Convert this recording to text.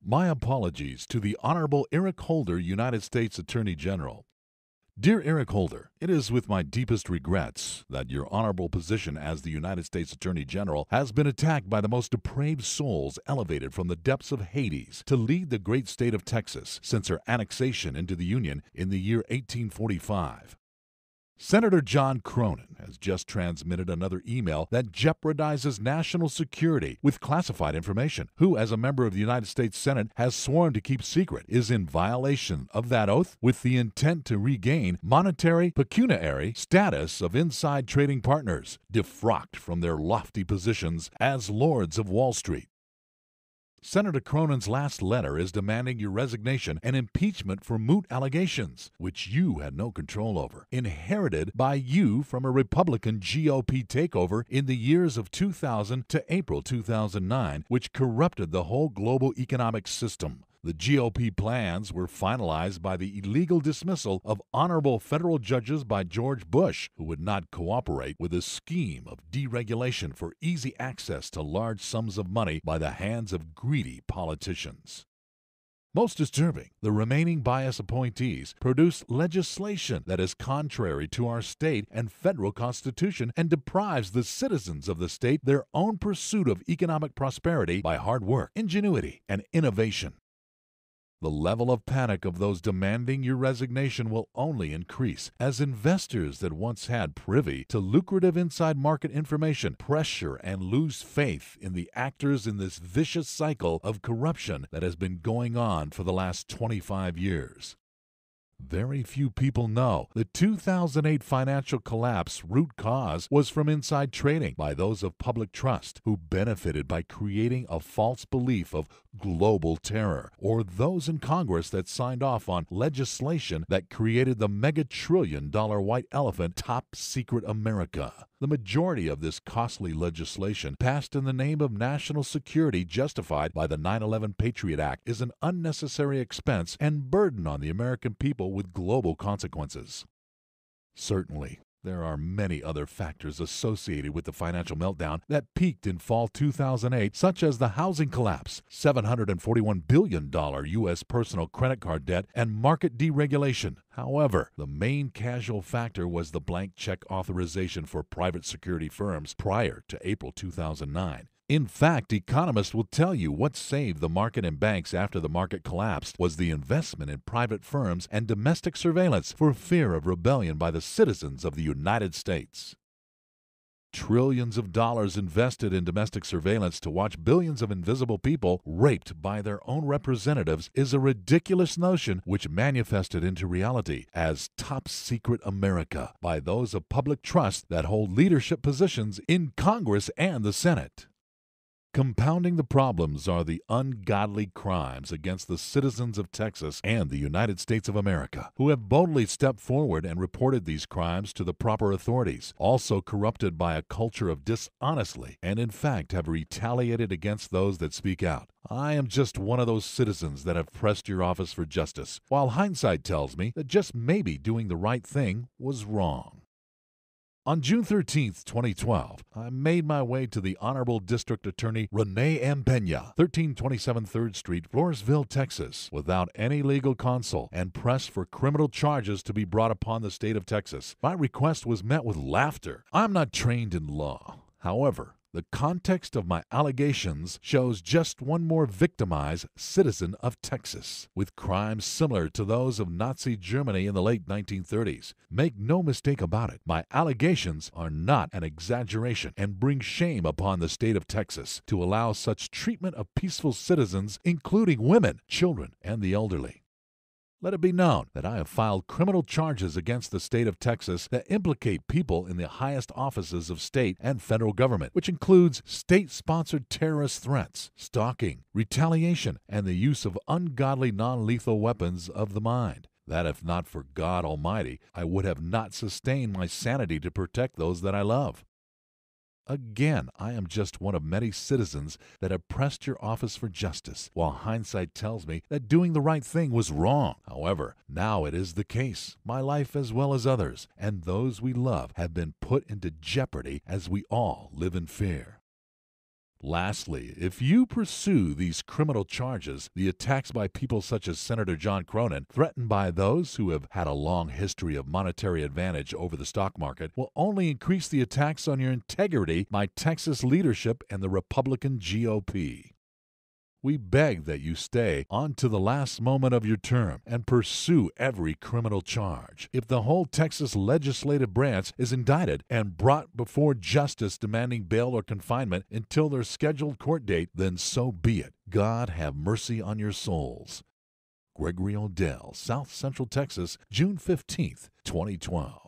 My apologies to the Honorable Eric Holder, United States Attorney General. Dear Eric Holder, it is with my deepest regrets that your honorable position as the United States Attorney General has been attacked by the most depraved souls elevated from the depths of Hades to lead the great state of Texas since her annexation into the Union in the year 1845. Senator John Cornyn has just transmitted another email that jeopardizes national security with classified information, who, as a member of the United States Senate, has sworn to keep secret, is in violation of that oath with the intent to regain monetary pecuniary status of inside trading partners, defrocked from their lofty positions as lords of Wall Street. Senator Cornyn's last letter is demanding your resignation and impeachment for moot allegations, which you had no control over, inherited by you from a Republican GOP takeover in the years of 2000 to April 2009, which corrupted the whole global economic system. The GOP plans were finalized by the illegal dismissal of honorable federal judges by George Bush, who would not cooperate with a scheme of deregulation for easy access to large sums of money by the hands of greedy politicians. Most disturbing, the remaining bias appointees produced legislation that is contrary to our state and federal constitution and deprives the citizens of the state their own pursuit of economic prosperity by hard work, ingenuity, and innovation. The level of panic of those demanding your resignation will only increase as investors that once had privy to lucrative inside market information pressure and lose faith in the actors in this vicious cycle of corruption that has been going on for the last 25 years. Very few people know the 2008 financial collapse root cause was from inside trading by those of public trust who benefited by creating a false belief of global terror, or those in Congress that signed off on legislation that created the mega-trillion-dollar white elephant Top Secret America. The majority of this costly legislation, passed in the name of national security justified by the 9/11 Patriot Act, is an unnecessary expense and burden on the American people with global consequences. Certainly, there are many other factors associated with the financial meltdown that peaked in fall 2008, such as the housing collapse, $741 billion U.S. personal credit card debt, and market deregulation. However, the main causal factor was the blank check authorization for private security firms prior to April 2009. In fact, economists will tell you what saved the market and banks after the market collapsed was the investment in private firms and domestic surveillance for fear of rebellion by the citizens of the United States. Trillions of dollars invested in domestic surveillance to watch billions of invisible people raped by their own representatives is a ridiculous notion which manifested into reality as Top Secret America by those of public trust that hold leadership positions in Congress and the Senate. Compounding the problems are the ungodly crimes against the citizens of Texas and the United States of America, who have boldly stepped forward and reported these crimes to the proper authorities, also corrupted by a culture of dishonestly, and in fact have retaliated against those that speak out. I am just one of those citizens that have pressed your office for justice, while hindsight tells me that just maybe doing the right thing was wrong. On June 13, 2012, I made my way to the Honorable District Attorney Renee M. Pena, 1327 3rd Street, Floresville, Texas, without any legal counsel and pressed for criminal charges to be brought upon the state of Texas. My request was met with laughter. I'm not trained in law. However, the context of my allegations shows just one more victimized citizen of Texas, with crimes similar to those of Nazi Germany in the late 1930s. Make no mistake about it, my allegations are not an exaggeration and bring shame upon the state of Texas to allow such treatment of peaceful citizens, including women, children, and the elderly. Let it be known that I have filed criminal charges against the state of Texas that implicate people in the highest offices of state and federal government, which includes state-sponsored terrorist threats, stalking, retaliation, and the use of ungodly non-lethal weapons of the mind. That if not for God Almighty, I would have not sustained my sanity to protect those that I love. Again, I am just one of many citizens that have pressed your office for justice, while hindsight tells me that doing the right thing was wrong. However, now it is the case. My life as well as others, and those we love, have been put into jeopardy as we all live in fear. Lastly, if you pursue these criminal charges, the attacks by people such as Senator John Cornyn, threatened by those who have had a long history of monetary advantage over the stock market, will only increase the attacks on your integrity by Texas leadership and the Republican GOP. We beg that you stay on to the last moment of your term and pursue every criminal charge. If the whole Texas legislative branch is indicted and brought before justice demanding bail or confinement until their scheduled court date, then so be it. God have mercy on your souls. Gregory Odell, South Central Texas, June 15th, 2012.